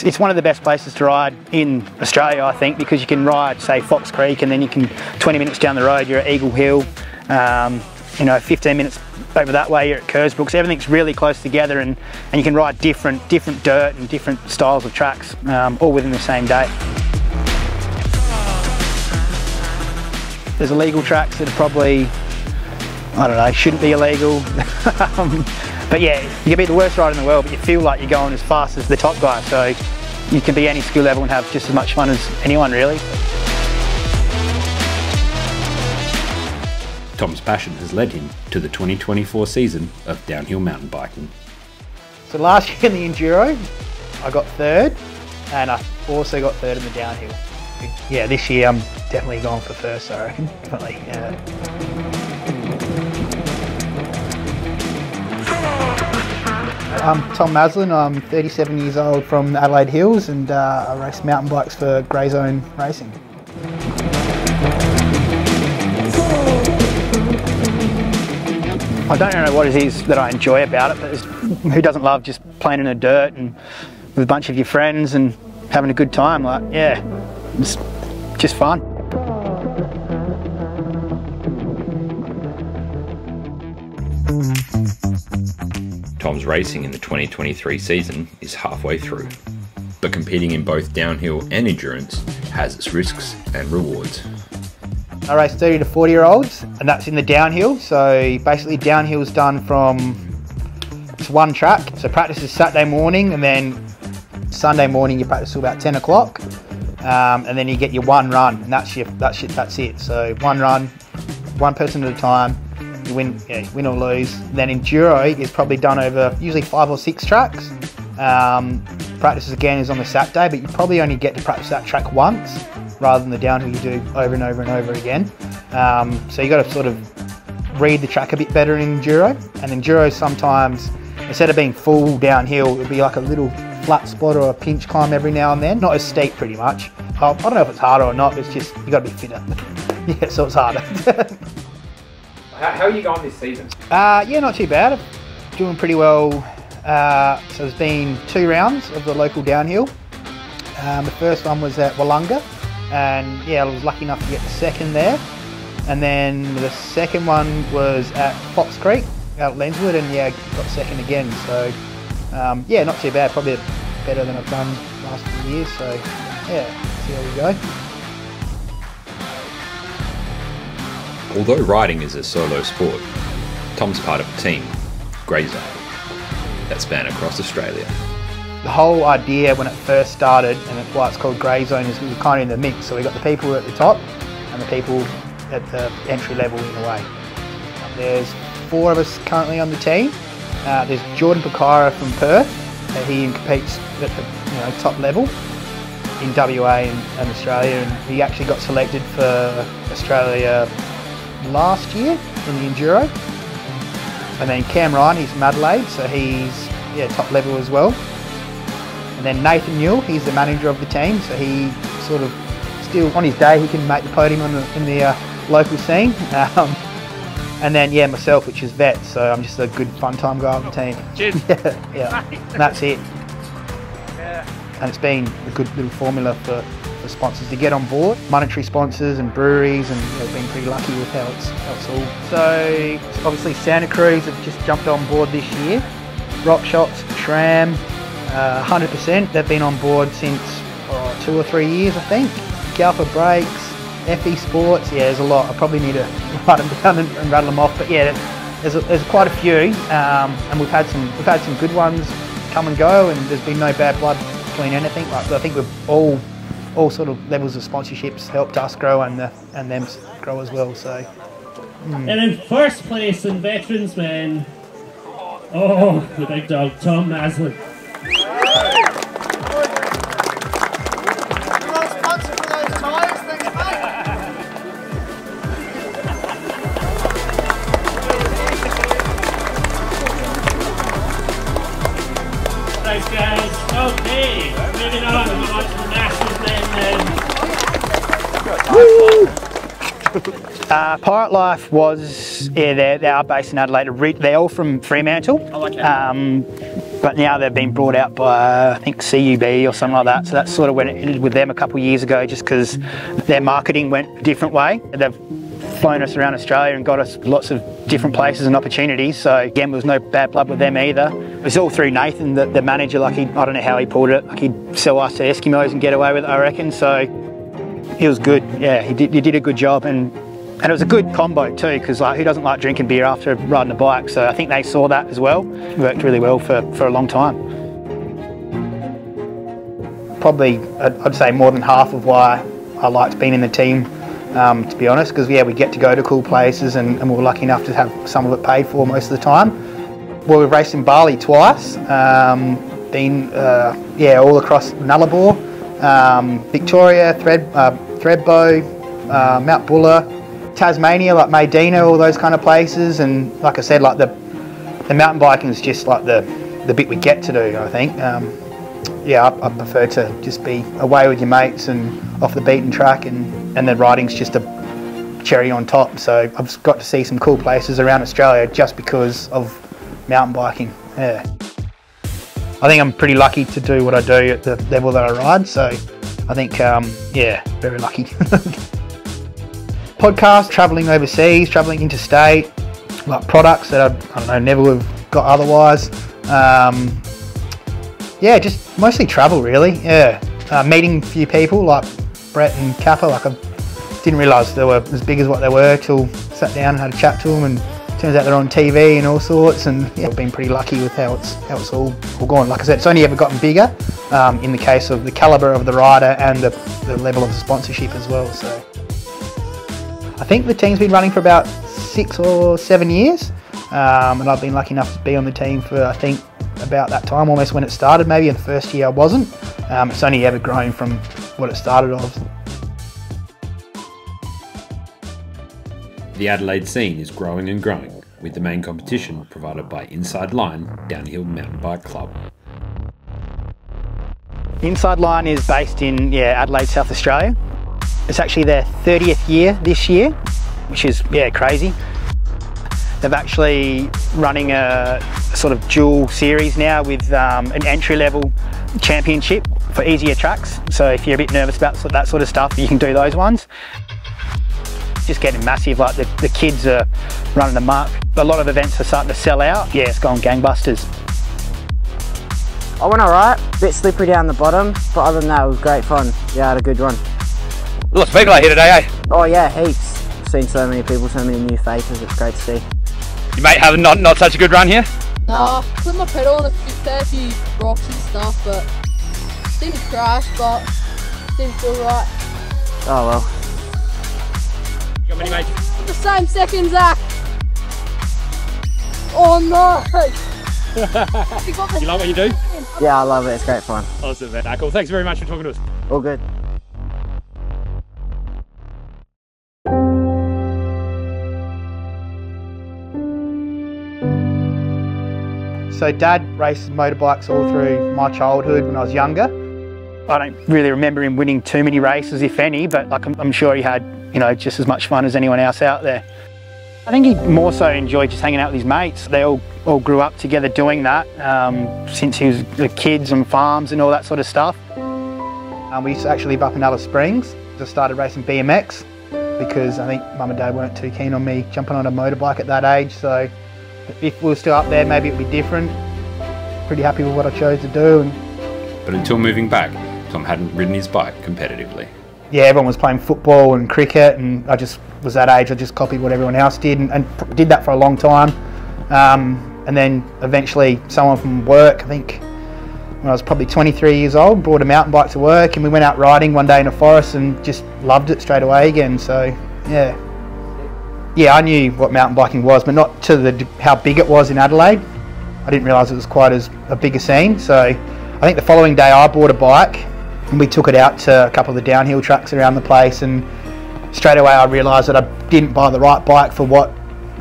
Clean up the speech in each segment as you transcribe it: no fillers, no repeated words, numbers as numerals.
It's one of the best places to ride in Australia, I think, because you can ride, say, Fox Creek, and then you can, 20 minutes down the road, you're at Eagle Hill. 15 minutes over that way, you're at Kersbrook. So everything's really close together, and you can ride different dirt and different styles of tracks, all within the same day. There's illegal tracks that are probably, I don't know, shouldn't be illegal. But yeah, you can be the worst rider in the world, but you feel like you're going as fast as the top guy. So you can be any skill level and have just as much fun as anyone, really. Tom's passion has led him to the 2024 season of downhill mountain biking. So last year in the Enduro, I got third, and I also got third in the downhill. Yeah, this year I'm definitely going for first, I reckon. Definitely, yeah. I'm Tom Maslin, I'm 37 years old from the Adelaide Hills, and I race mountain bikes for Grey Zone Racing. I don't know what it is that I enjoy about it, but who doesn't love just playing in the dirt and with a bunch of your friends and having a good time? Like, yeah, it's just fun. Tom's racing in the 2023 season is halfway through, but competing in both downhill and endurance has its risks and rewards. I race 30 to 40 year olds, and that's in the downhill. So basically downhill is done from, it's one track. So practice is Saturday morning, and then Sunday morning you practice till about 10 o'clock. And then you get your one run, and that's it. So one run, one person at a time. You win, yeah, win or lose. Then enduro is probably done over usually 5 or 6 tracks. Practice again is on the Saturday, but you probably only get to practice that track once, rather than the downhill you do over and over and over again. So you got to sort of read the track a bit better in enduro. And enduro sometimes, instead of being full downhill, it'll be like a little flat spot or a pinch climb every now and then. Not as steep, pretty much. I don't know if it's harder or not, but it's just, you got to be fitter. Yeah, so it's harder. How are you going this season? Yeah, not too bad. Doing pretty well. So there's been 2 rounds of the local downhill. The first one was at Wollonga, and yeah, I was lucky enough to get the second there. And then the second one was at Fox Creek out at Lenswood, and yeah, got second again. So yeah, not too bad. Probably better than I've done the last few years. So yeah, see how we go. Although riding is a solo sport, Tom's part of a team, Grey Zone, that span across Australia. The whole idea when it first started, and why it's called Grey Zone, is we were kind of in the mix. So we got the people at the top and the people at the entry level in a way. There's 4 of us currently on the team. There's Jordan Pekara from Perth. He competes at the top level in WA and Australia, and he actually got selected for Australia last year in the Enduro. And then Cam Ryan, he's from Adelaide, so he's top level as well. And then Nathan Newell, he's the manager of the team, so he sort of still on his day he can make the podium in the local scene. And then yeah, myself, which is vet, so I'm just a good fun time guy on the team. Cheers. Yeah, and that's it. Yeah. And it's been a good little formula for sponsors to get on board, monetary sponsors and breweries, and we've been pretty lucky with how it's all. So obviously Santa Cruz have just jumped on board this year. Rock Shots, Tram, 100%. They've been on board since 2 or 3 years, I think. Galfa Brakes, FE Sports. Yeah, there's a lot. I probably need to write them down and rattle them off. But yeah, there's quite a few, and we've had some good ones come and go, and there's been no bad blood between anything. Like, I think we've all sort of levels of sponsorships helped us grow and them grow as well. So. And in first place in Veterans Men, oh, the big dog, Tom Maslin. Thanks guys. Okay, moving on to the national Pirate Life was, yeah, they are based in Adelaide. They're all from Fremantle. But now they've been brought out by, I think, CUB or something like that. So that's sort of when it ended with them a couple of years ago, just because their marketing went a different way. They've flown us around Australia and got us lots of different places and opportunities. So again, there was no bad blood with them either. It was all through Nathan, the manager. Like, I don't know how he pulled it. Like, he'd sell us to Eskimos and get away with it, I reckon. So he was good. Yeah, he did a good job. And it was a good combo too, because like, who doesn't like drinking beer after riding a bike? So I think they saw that as well. It worked really well for a long time. Probably, I'd say more than half of why I liked being in the team, to be honest, because yeah, we get to go to cool places and we're lucky enough to have some of it paid for most of the time. Well, we've raced in Bali twice, been all across Nullarbor, Victoria, Thredbo, Mount Buller, Tasmania, like Medina, all those kind of places. And like I said, like the mountain biking is just like the bit we get to do, I think. I prefer to just be away with your mates and off the beaten track, and the riding's just a cherry on top. So I've got to see some cool places around Australia just because of mountain biking. Yeah, I think I'm pretty lucky to do what I do at the level that I ride. So I think, very lucky. Podcast, travelling overseas, travelling interstate, like products that I don't know, never would have got otherwise. Just mostly travel really. Yeah, meeting a few people like Brett and Kappa. Like, I didn't realise they were as big as what they were till sat down and had a chat to them, and turns out they're on TV and all sorts. And yeah, I've been pretty lucky with how it's all gone. Like I said, it's only ever gotten bigger in the case of the calibre of the rider and the level of sponsorship as well. So I think the team's been running for about 6 or 7 years, and I've been lucky enough to be on the team for, I think, about that time, almost when it started. Maybe in the first year I wasn't. It's only ever grown from what it started off. The Adelaide scene is growing and growing, with the main competition provided by Inside Line Downhill Mountain Bike Club. Inside Line is based in Adelaide, South Australia. It's actually their 30th year this year, which is crazy. They've actually running a sort of dual series now with an entry-level championship for easier tracks. So if you're a bit nervous about that sort of stuff, you can do those ones. Just getting massive, like the kids are running amok. A lot of events are starting to sell out. Yeah, it's gone gangbusters. I went alright, a bit slippery down the bottom, but other than that it was great fun. Yeah, I had a good run. Lots of people out here today, eh? Oh yeah, heaps. Seen so many people, so many new faces, it's great to see. You mate have not such a good run here? Nah, put my pedal on a few rocks and stuff, but didn't crash, but didn't feel right. Oh well. You got many mates? The same second, Zach. Oh no! You like what you do? Yeah, I love it, it's great fun. Awesome, man. Cool. Thanks very much for talking to us. All good. So Dad raced motorbikes all through my childhood when I was younger. I don't really remember him winning too many races, if any, but like I'm sure he had, just as much fun as anyone else out there. I think he more so enjoyed just hanging out with his mates. They all grew up together doing that since he was kids on farms and all that sort of stuff. We used to actually live up in Alice Springs. I started racing BMX because I think Mum and Dad weren't too keen on me jumping on a motorbike at that age. So if we were still up there, maybe it'd be different. Pretty happy with what I chose to do. But until moving back, Tom hadn't ridden his bike competitively. Yeah, everyone was playing football and cricket, and I just was that age. I just copied what everyone else did, and did that for a long time. And then eventually someone from work, I think when I was probably 23 years old, brought a mountain bike to work, and we went out riding one day in a forest and just loved it straight away again. So yeah. Yeah, I knew what mountain biking was, but not to how big it was in Adelaide. I didn't realise it was quite as a bigger scene. So I think the following day I bought a bike and we took it out to a couple of the downhill tracks around the place, and straight away I realised that I didn't buy the right bike for what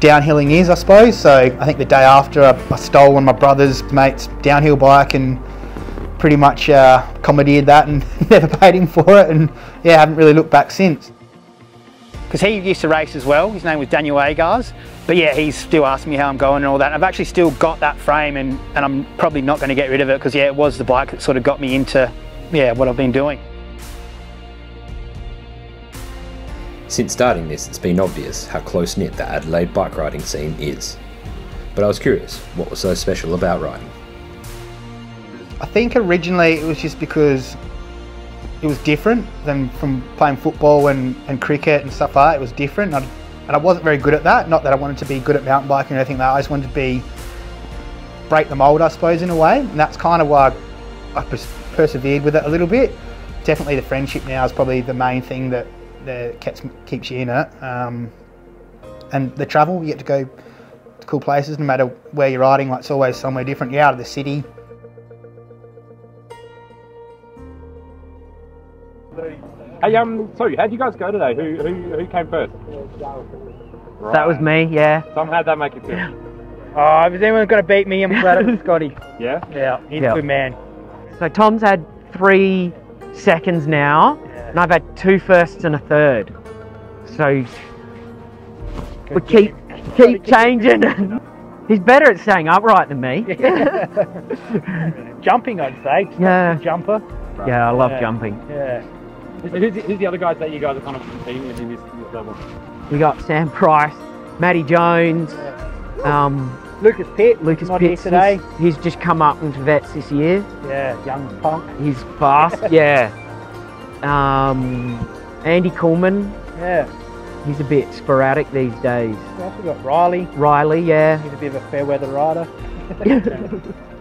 downhilling is, I suppose. So I think the day after I stole one of my brother's mate's downhill bike and pretty much commandeered that and never paid him for it, and yeah, haven't really looked back since. Because he used to race as well. His name was Daniel Agars, but yeah, he's still asking me how I'm going and all that. I've actually still got that frame, and I'm probably not going to get rid of it, because yeah, it was the bike that sort of got me into what I've been doing. Since starting this, it's been obvious how close-knit the Adelaide bike riding scene is. But I was curious, what was so special about riding? I think originally it was just because it was different than from playing football and cricket and stuff like that. It was different, and I wasn't very good at that. Not that I wanted to be good at mountain biking or anything like that. I just wanted to break the mould, I suppose, in a way, and that's kind of why I persevered with it a little bit. Definitely the friendship now is probably the main thing that keeps you in it, and the travel. You get to go to cool places no matter where you're riding. Like, it's always somewhere different. You're out of the city. Hey, sorry, how'd you guys go today? Who came first? Right. That was me, yeah. Tom, how'd that make you feel? Oh, if anyone's going to beat me, I'm glad it was Scotty. Yeah? Yeah, he's a good man. So Tom's had 3 seconds now, and I've had 2 firsts and a third. So we keep changing. He's better at staying upright than me. Jumping, I'd say. Yeah. Jumper. Yeah, I love jumping. Yeah. Who's the other guys that you guys are kind of competing with in this level? We got Sam Price, Matty Jones, Lucas Pitt. Lucas not Pitt here today. He's just come up into vets this year. Yeah, young punk. He's fast. Yeah. Andy Coleman. Yeah. He's a bit sporadic these days. We also got Riley. Riley, yeah. He's a bit of a fair weather rider.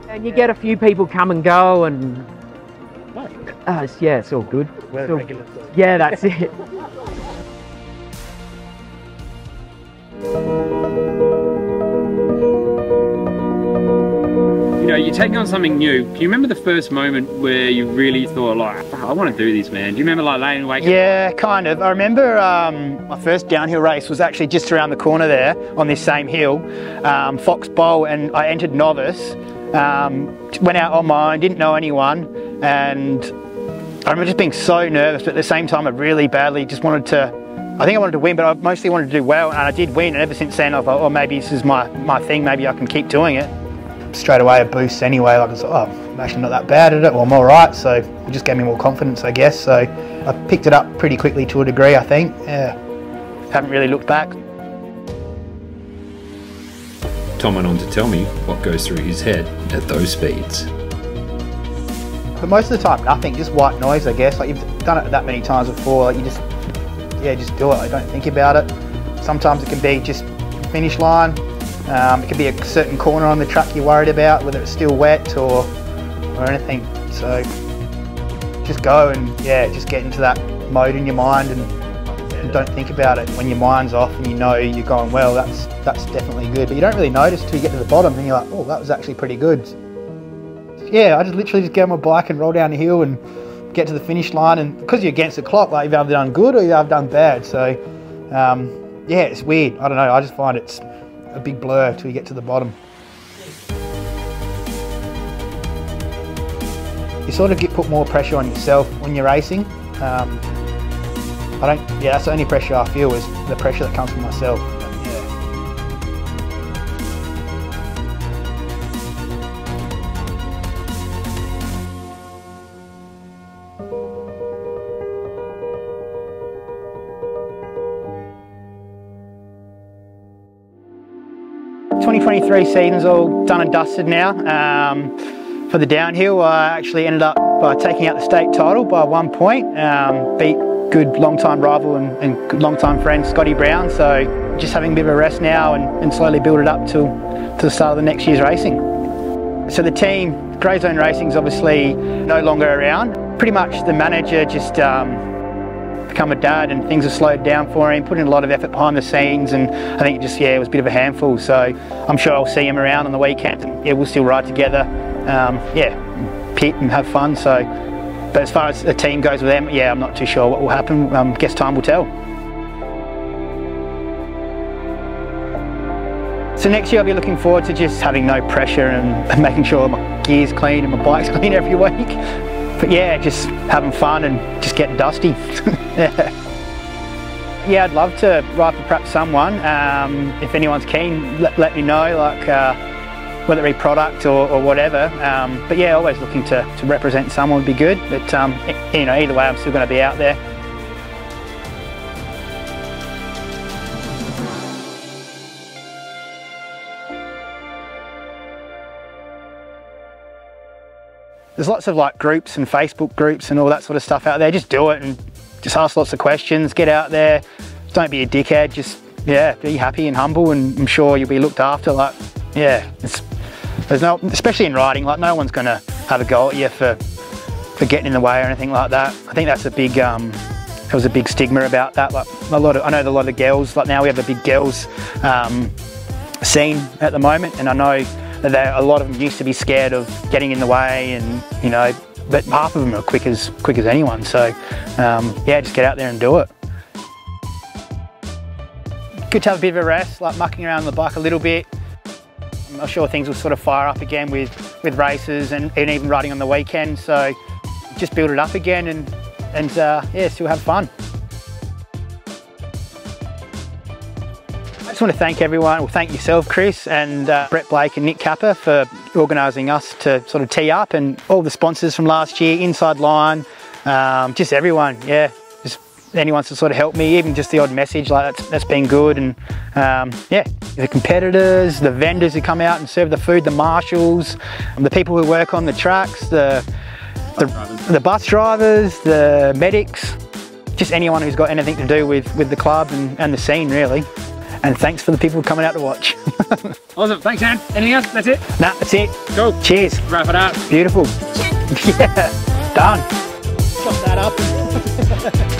And you get a few people come and go, and yeah, it's all good. Weather regulars. Yeah, that's it. You know, you're taking on something new. Can you remember the first moment where you really thought, like, I want to do this, man? Do you remember, like, laying awake? Yeah, kind of. I remember my first downhill race was actually just around the corner there on this same hill, Fox Bowl, and I entered novice. Went out on my own, didn't know anyone, and I remember just being so nervous, but at the same time I really badly just wanted to, I think I wanted to win, but I mostly wanted to do well, and I did win, and ever since then I thought, oh, maybe this is my thing, maybe I can keep doing it. Straight away a boost anyway, like I was like, oh, I'm actually not that bad at it, well, I'm alright, so it just gave me more confidence, I guess, so I picked it up pretty quickly to a degree, I think. Yeah, haven't really looked back. Tom went on to tell me what goes through his head at those speeds. But most of the time, nothing, just white noise, I guess. Like, you've done it that many times before, like, you just do it. I don't think about it. Sometimes it can be just finish line. It could be a certain corner on the track you're worried about, whether it's still wet or anything. So just go and just get into that mode in your mind and don't think about it. When your mind's off and you know you're going well, that's definitely good. But you don't really notice till you get to the bottom, and you're like, oh, that was actually pretty good. Yeah, I just literally just get on my bike and roll down the hill and get to the finish line, and because you're against the clock, like, you've either done good or you've done bad. So yeah, it's weird. I don't know, I just find it's a big blur till you get to the bottom. You sort of put more pressure on yourself when you're racing. That's the only pressure I feel, is the pressure that comes from myself. Yeah. 2023 season's all done and dusted now. For the downhill, I actually ended up by taking out the state title by 1 point. Beat good long-time rival and good long-time friend Scotty Brown. So just having a bit of a rest now and slowly build it up to the start of the next year's racing. So the team, Grey Zone Racing, is obviously no longer around. Pretty much the manager just become a dad, and things have slowed down for him, put in a lot of effort behind the scenes, and I think it was a bit of a handful. So I'm sure I'll see him around on the weekend. Yeah, we'll still ride together, pit and have fun. So, but as far as the team goes with them, I'm not too sure what will happen. Guess time will tell. So next year I'll be looking forward to just having no pressure and making sure my gear's clean and my bike's clean every week. But yeah, just having fun and just getting dusty. Yeah, I'd love to ride for perhaps someone. If anyone's keen, let me know, like whether it be product or whatever. But yeah, always looking to represent someone would be good. But you know, either way, I'm still going to be out there. There's lots of like groups and Facebook groups and all that sort of stuff out there. Just do it and just ask lots of questions, get out there. Don't be a dickhead, just, yeah, be happy and humble, and I'm sure you'll be looked after. Like, yeah, there's no, especially in riding, like no one's gonna have a go at you for getting in the way or anything like that. I think that's a big, there was a big stigma about that. Like I know a lot of girls, like now we have a big girls scene at the moment, and I know that a lot of them used to be scared of getting in the way, and you know, but half of them are quick as anyone. So yeah, just get out there and do it. Good to have a bit of a rest, like mucking around the bike a little bit. I'm sure things will sort of fire up again with races and even riding on the weekend. So just build it up again and yeah, still have fun. I just want to thank everyone, well thank yourself Chris and Brett Blake and Nick Capper for organising us to sort of tee up, and all the sponsors from last year, Inside Line, just everyone, yeah. Just anyone to sort of help me, even just the odd message, like that's been good. And yeah, the competitors, the vendors who come out and serve the food, the marshals, the people who work on the tracks, the bus drivers, the medics, just anyone who's got anything to do with the club and the scene really. And thanks for the people coming out to watch. Awesome, thanks man. Anything else? That's it? Nah, that's it. Cool. Cheers. Wrap it up. Beautiful. Yeah, done. Chop that up.